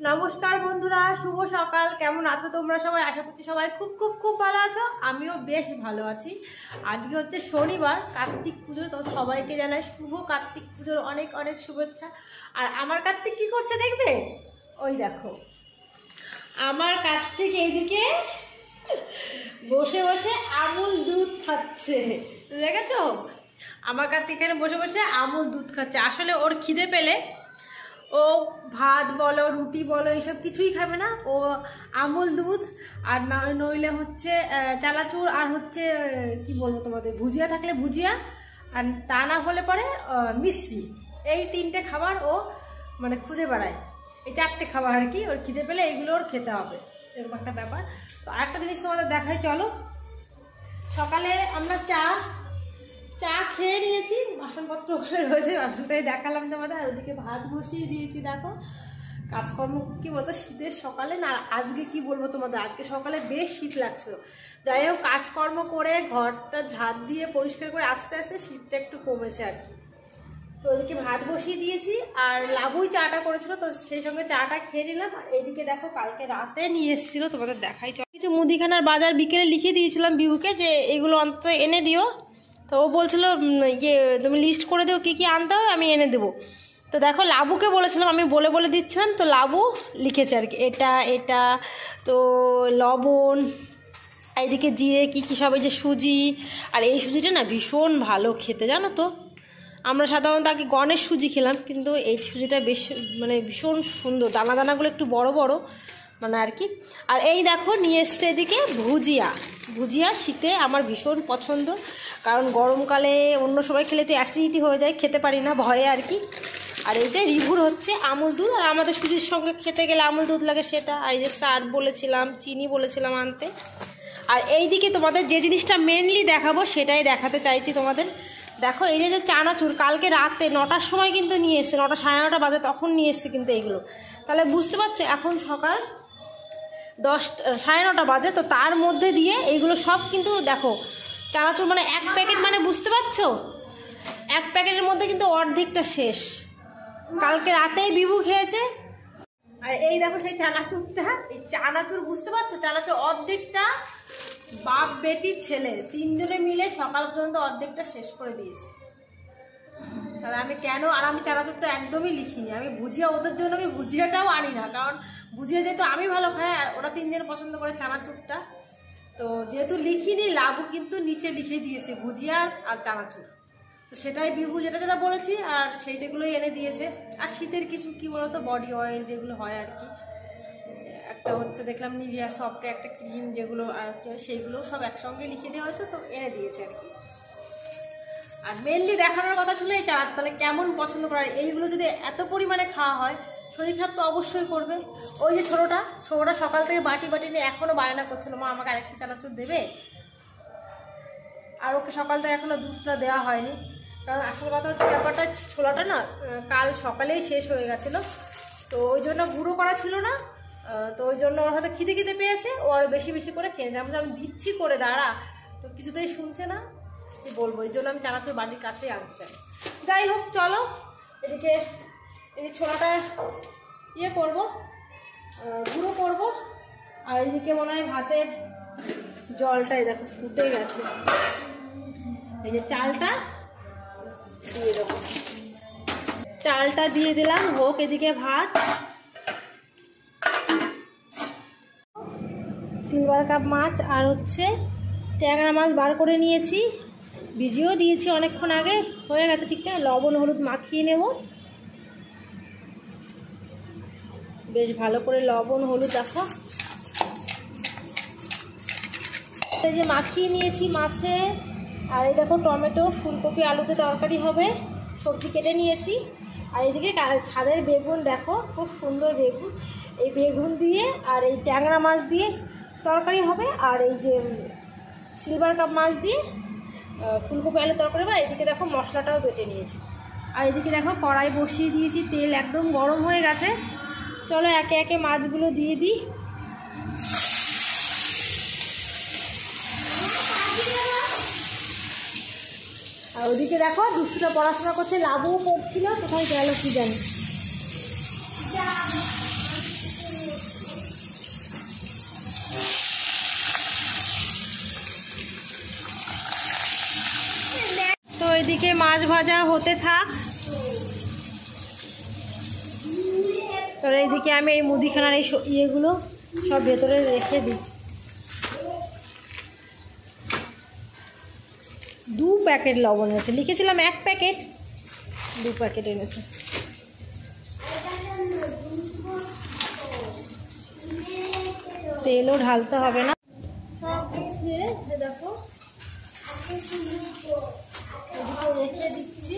নমস্কার বন্ধুরা, শুভ সকাল। কেমন আছো তোমরা সবাই? আশা করছি সবাই খুব খুব খুব ভালো আছো। আমিও বেশ ভালো আছি। আজকে হচ্ছে শনিবার, কার্তিক পুজো। তো সবাইকে জানাই শুভ কার্তিক পুজোর অনেক অনেক শুভেচ্ছা। আর আমার কার্তিক কি করছে দেখবে? ওই দেখো, আমার কার্তিক এইদিকে বসে বসে আমুল দুধ খাচ্ছে, দেখেছো? আমার কার্তিক এখানে বসে বসে আমুল দুধ খাচ্ছে। আসলে ওর খিদে পেলে ও ভাত বলো, রুটি বলো, এইসব কিছুই খাবে না। ও আমুল দুধ আর নইলে হচ্ছে চানাচুর, আর হচ্ছে কি বলবো তোমাদের, ভুজিয়া থাকলে ভুজিয়া, আর তা না হলে পরে মিষ্টি। এই তিনটে খাবার ও মানে খুঁজে বেড়ায়। এই চারটে খাবার আর কি, ওর খিদে পেলে এইগুলো ওর খেতে হবে, এরকম একটা ব্যাপার। তো আরেকটা জিনিস তোমাদের দেখাই, চলো। সকালে আমরা চা খেয়ে নিয়েছি, বাসনপত্র ওখানে রয়েছে, বাসনটাই দেখালাম তোমাদের। আর ওদিকে ভাত বসিয়ে দিয়েছি। দেখো কাজকর্ম কি বলতো, শীতের সকালে না, আজকে কি বলবো তোমাদের, আজকে সকালে বেশ শীত লাগছিল। যাই হোক, কাজকর্ম করে ঘরটা ঝাড় দিয়ে পরিষ্কার করে আস্তে আস্তে শীতটা একটু কমেছে আর কি। তো ওইদিকে ভাত বসিয়ে দিয়েছি, আর লাবুই চাটা করেছিল, তো সেই সঙ্গে চাটা খেয়ে নিলাম। আর এইদিকে দেখো, কালকে রাতে নিয়ে এসেছিলো, তোমাদের দেখাই। কিছু মুদিখানার বাজার বিকেলে লিখে দিয়েছিলাম বিভুকে যে এগুলো অন্তত এনে দিও। তো ও বলছিল ইয়ে তুমি লিস্ট করে দিও কী কী আনতে হবে, আমি এনে দেবো। তো দেখো, লাবুকে বলেছিলাম, আমি বলে বলে দিচ্ছিলাম, তো লাবু লিখেছে আর কি, এটা তো লবণ, এইদিকে জিরে, কী কী সব, এই যে সুজি। আর এই সুজিটা না ভীষণ ভালো খেতে, জানো তো। আমরা সাধারণত আগে গণেশ সুজি খেলাম, কিন্তু এই সুজিটা বেশ মানে ভীষণ সুন্দর, দানা দানাগুলো একটু বড় বড় মানে আর কি। আর এই দেখো নিয়ে এসছে এদিকে ভুজিয়া। শীতে আমার ভীষণ পছন্দ, কারণ গরমকালে অন্য সময় খেলে একটু অ্যাসিডিটি হয়ে যায়, খেতে পারি না ভয়ে আর কি। আর এই যে রিভুর হচ্ছে আমুল দুধ, আর আমাদের সুজির সঙ্গে খেতে গেলে আমুল দুধ লাগে সেটা। আর এই যে সার্ফ বলেছিলাম, চিনি বলেছিলাম আনতে। আর এই দিকে তোমাদের যে জিনিসটা মেনলি দেখাবো সেটাই দেখাতে চাইছি তোমাদের। দেখো এই যে চানাচুর, কালকে রাতে 9টার সময় কিন্তু নিয়ে এসছে, 9টা সাড়ে 9টা বাজে তখন নিয়ে এসছে কিন্তু এইগুলো। তাহলে বুঝতে পারছো এখন সকাল 10টা সাড়ে 9টা বাজে, তো তার মধ্যে দিয়ে এইগুলো সব কিন্তু দেখো চানাচুর মানে এক প্যাকেট, মানে বুঝতে পারছো এক প্যাকেটের মধ্যে কিন্তু অর্ধেকটা শেষ, কালকে রাতেই বিভু খেয়েছে। আর এই দেখো সেই চানাচুরটা, এই চানাচুর বুঝতে পারছো, চানাচুর অর্ধেকটা বাপ বেটির ছেলে তিনজনে মিলে সকাল পর্যন্ত অর্ধেকটা শেষ করে দিয়েছে। তাহলে আমি কেন, আর আমি চানাচুরটা একদমই লিখিনি, আমি ভুজিয়া ওদের জন্য আমি ভুজিয়াটাও আনি না, কারণ ভুজিয়া যেহেতু আমি ভালো খাই আর ওরা তিনজনে পছন্দ করে চানাচুরটা। তো যেহেতু লিখিনি, লাবু কিন্তু নিচে লিখে দিয়েছে ভুজিয়া আর চানাচুর। তো সেটাই বিভু যেটা বলেছি, আর সেইটাগুলোই এনে দিয়েছে। আর শীতের কিছু কি বলতো, বডি অয়েল যেগুলো হয় আর কি, একটা হচ্ছে দেখলাম নিভিয়া সফটে একটা ক্রিম, যেগুলো আর সেইগুলো সব একসঙ্গে লিখে দেওয়া হয়েছে, তো এনে দিয়েছে আর কি। আর মেনলি দেখানোর কথা ছিল এই চানাচুর, তাহলে কেমন পছন্দ করার, এইগুলো যদি এত পরিমাণে খাওয়া হয় শরীর খারাপ তো অবশ্যই করবে। ওই যে ছোটোটা সকাল থেকে বাটি নিয়ে এখনও বায়না করছিল, মা আমাকে আরেকটু চানাচুর দেবে। আর ওকে সকাল থেকে এখনও দুধটা দেওয়া হয়নি, কারণ আসল কথা হচ্ছে ব্যাপারটা, ছোলাটা না কাল সকালেই শেষ হয়ে গেছিলো, তো ওই জন্য গুঁড়ো করা ছিল না। তো ওই জন্য ওর হয়তো খিদে পেয়েছে, ও আর বেশি বেশি করে খেয়ে নিয়েছে। আমি দিচ্ছি করে দাঁড়া, তো কিছুতেই শুনছে না, কি বলবো। এই জন্য আমি চানাচুর বাড়ির কাছেই আনতে চাই। যাই হোক, চলো এদিকে এই ছোলাটা ইয়ে করবো, গুঁড়ো করবো। আর এদিকে মনে হয় ভাতের জলটাই দেখো ফুটে গেছে, এই যে চালটা দিয়ে দেবো, চালটা দিয়ে দিলাম, হোক এদিকে ভাত। সিলভার কাপ মাছ আর হচ্ছে ট্যাংরা মাছ বার করে নিয়েছি, ভিজিয়েও দিয়েছি অনেকক্ষণ আগে, হয়ে গেছে ঠিকঠাক। লবণ হলুদ মাখিয়ে নেব, বেশ ভালো করে লবণ হলুদ দেখো এই যে মাখিয়ে নিয়েছি মাছে। আর এই দেখো টমেটো, ফুলকপি, আলুতে তরকারি হবে, সবজি কেটে নিয়েছি। আর এদিকে ছাদের বেগুন দেখো, খুব সুন্দর বেগুন, এই বেগুন দিয়ে আর এই ট্যাংরা মাছ দিয়ে তরকারি হবে। আর এই যে সিলভার কাপ মাছ দিয়ে ফুলকপি আলু তরকারি হবে। এদিকে দেখো মশলাটাও বেটে নিয়েছি। আর এদিকে দেখো কড়াই বসিয়ে দিয়েছি, তেল একদম গরম হয়ে গেছে। চলো একে একে মাছগুলো দিয়ে দিই। আর ওদিকে দেখো দুষ্টুটা পড়াশোনা করছে, লাবুও পড়ছিল, কোথায় গেল কি জানি। মাছ ভাজা হতে থাক। তো এইদিকে আমি এই মুদিখানার এই ইয়েগুলো সব ভেতরে রেখে দিই। 2 প্যাকেট লবণ এনেছে, লিখেছিলাম 1 প্যাকেট, 2 প্যাকেট এনেছে। তেলও ঢালতে হবে না। সব গুছিয়ে দেখো রেখে দিচ্ছি।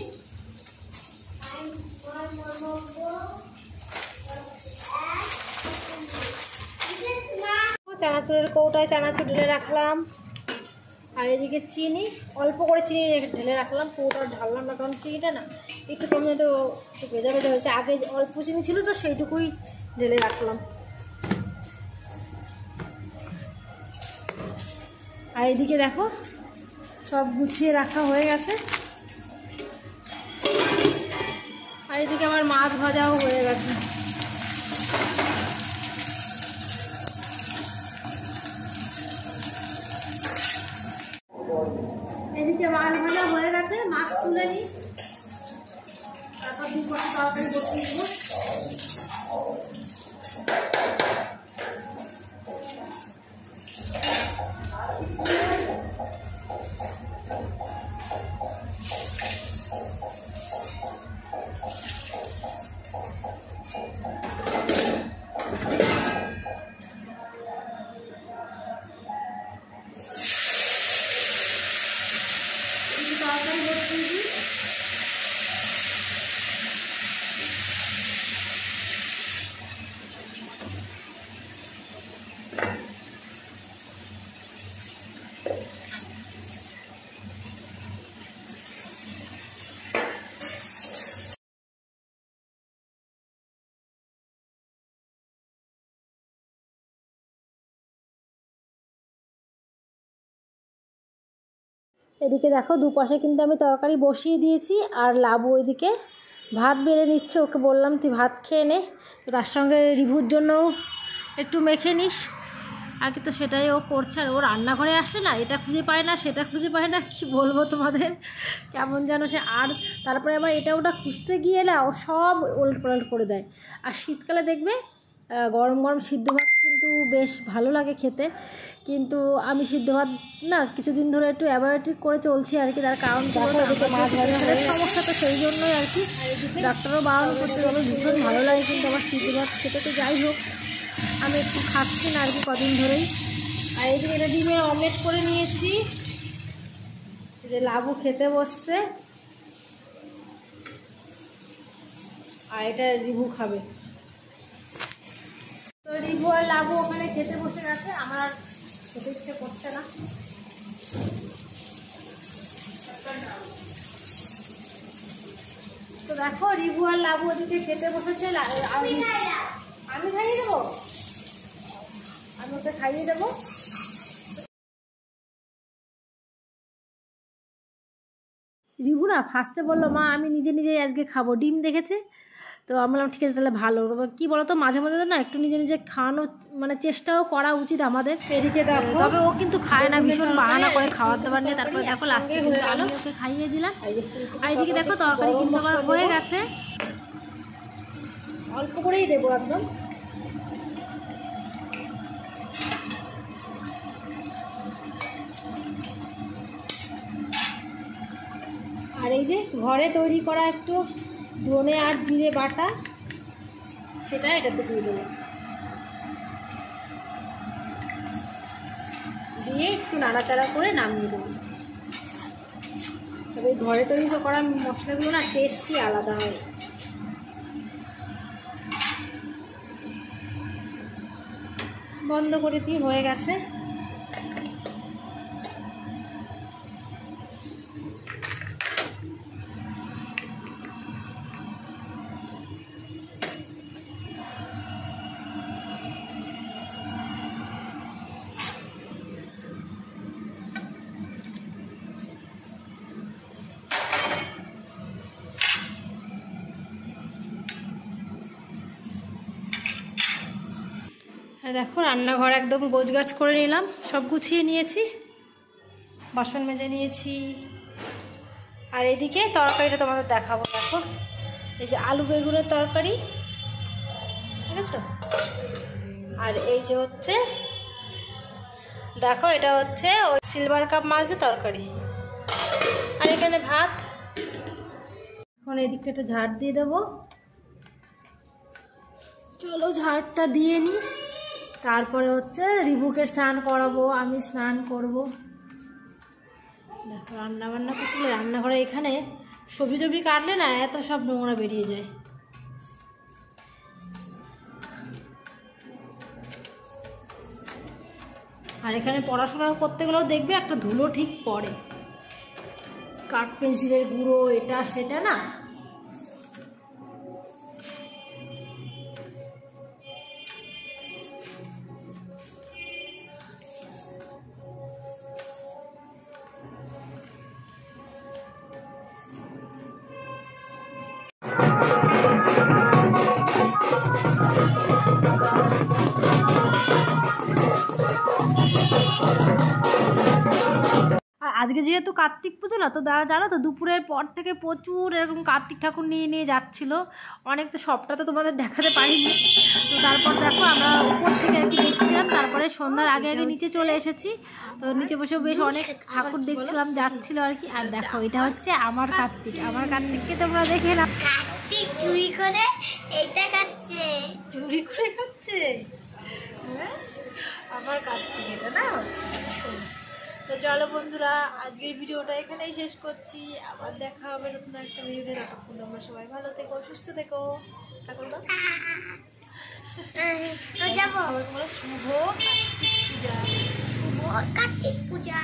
চানাচুরের কৌটায় চানাচুর ঢেলে রাখলাম, আর এদিকে চিনি অল্প করে চিনি ঢেলে রাখলাম। কৌটা ঢাললাম না, কারণ চিনিটা না একটু কেমন একটু ভেজা ভেজা হয়েছে। আগে অল্প চিনি ছিল তো সেইটুকুই ঢেলে রাখলাম। আর এদিকে দেখো সব গুছিয়ে রাখা হয়ে গেছে। আর এদিকে আমার মাছ ভাজাও হয়ে গেছে। এদিকে মাছ ভাজা হয়ে গেছে, মাছ তুলে নিই, তারপর 2 পাশে তরকারি বসিয়ে দেবো। তরকারি বসিয়ে দিই। এদিকে দেখো দুপাশে কিন্তু আমি তরকারি বসিয়ে দিয়েছি, আর লাবু ওইদিকে ভাত বেড়ে নিচ্ছে। ওকে বললাম তুই ভাত খেয়ে নে, তো তার সঙ্গে রিভুর জন্যও একটু মেখে নিস। আগে তো সেটাই ও করছে। আর ও রান্নাঘরে আসে না, এটা খুঁজে পায় না সেটা খুঁজে পায় না, কি বলবো তোমাদের, কেমন যেন সে। আর তারপরে আবার এটা ওটা খুঁজতে গিয়ে না ও সব ওলট পালট করে দেয়। আর শীতকালে দেখবে গরম গরম সিদ্ধ ভাত কিন্তু বেশ ভালো লাগে খেতে, কিন্তু আমি সিদ্ধ ভাত না কিছুদিন ধরে একটু অ্যাভয়েড করে চলছি আর কি। তার কারণ মাছ ভাজা সমস্যা, তো সেই জন্যই আর কি ডাক্তারও বারণ করতে গেলো। ভীষণ ভালো লাগে কিন্তু আমার সিদ্ধ ভাত খেতে। তো যাই হোক আমি একটু খাচ্ছি না আর কি কদিন ধরেই। আর এইদিকে এটা ডিমের অমলেট করে নিয়েছি, যে লাবু খেতে বসছে, আর এটা রিভু খাবে। তো রিভু আর লাবু ওখানে খেতে বসে গেছে, আমার আর খেতে ইচ্ছে করছে না। তো দেখো রিভু আর লাবু ওদিকে খেতে বসেছে। আমি খাইয়ে দেবো, আমি ওকে খাইয়ে দেবো। রিভু না ফার্স্টে বললো মা আমি নিজে নিজে আজকে খাবো, ডিম দেখেছে। তো আমি বললাম ঠিক আছে তাহলে ভালো। কী বলো তো মাঝে মাঝে না একটু নিজে নিজে খাওয়ানো মানে চেষ্টাও করা উচিত আমাদের। এদিকে দেখো, তবে ও কিন্তু খায় না, ভীষণ বাহানা করে খাওয়ার দাবার নিয়ে। তারপরে দেখো লাস্টে কিন্তু আমি ওকে খাইয়ে দিলাম। আর এদিকে দেখো তরকারি কিন্তু আমার হয়ে গেছে, অল্প করেই দেবো একদম। আর এই যে ঘরে তৈরি করা একটু ধনে আর জিরে বাটা, সেটা এটাতে দিয়ে দেবো, দিয়ে একটু নাড়াচাড়া করে নামিয়ে দেবো। তবে ঘরে তৈরি করা মশলাগুলো না টেস্টই আলাদা হয়। বন্ধ করে দিয়ে হয়ে গেছে। দেখো রান্নাঘর একদম গোছগাছ করে নিলাম, সব গুছিয়ে নিয়েছি, বাসন মেজে নিয়েছি। আর এইদিকে তরকারিটা তোমাদের দেখাবো। দেখো এই যে আলু বেগুনের তরকারি, ঠিক আছে। আর এই যে হচ্ছে দেখো এটা হচ্ছে ওই সিলভার কাপ মাছের তরকারি। আর এখানে ভাত। এখন এই দিকটা একটু ঝাড় দিয়ে দেবো। চলো ঝাড়টা দিয়ে নিই, তারপরে হচ্ছে রিভুকে স্নান করাবো, আমি স্নান করব। দেখো রান্না বান্না করতে হলে রান্নাঘরে এখানে সবজি টবজি কাটলে না এত সব নোংরা বেরিয়ে যায়। আর এখানে পড়াশোনা করতে গেলেও দেখবে একটা ধুলো ঠিক পড়ে, কাঠ পেন্সিলের গুঁড়ো এটা সেটা না। আজকে যেহেতু কার্তিক পুজো না, তো জানো তো দুপুরের পর থেকে প্রচুর এরকম কার্তিক ঠাকুর নিয়ে নিয়ে যাচ্ছিল অনেক। তো সবটা তো তোমাদের দেখাতে পারিনি। তো তারপর দেখো আমরা উপর থেকে আর কি দেখছিলাম, তারপরে সন্ধ্যার আগে আগে নিচে চলে এসেছি। তো নিচে বসে বেশ অনেক ঠাকুর দেখছিলাম, যাচ্ছিল আর কি। আর দেখো এটা হচ্ছে আমার কার্তিক, আমার কার্তিককে তোমরা দেখে না। কার্তিক চুরি করে এইটা খাচ্ছে, চুরি করে খাচ্ছে আমার কার্তিক, এটা না। তো চলো বন্ধুরা, আজকের ভিডিওটা এখানেই শেষ করছি। আবার দেখা হবে নতুন একটা ভিডিওতে। ততক্ষণ তোমরা সবাই ভালো থেকো, সুস্থ থেকো। যাবো শুভ কার্তিক পূজা, শুভ কার্তিক পূজা।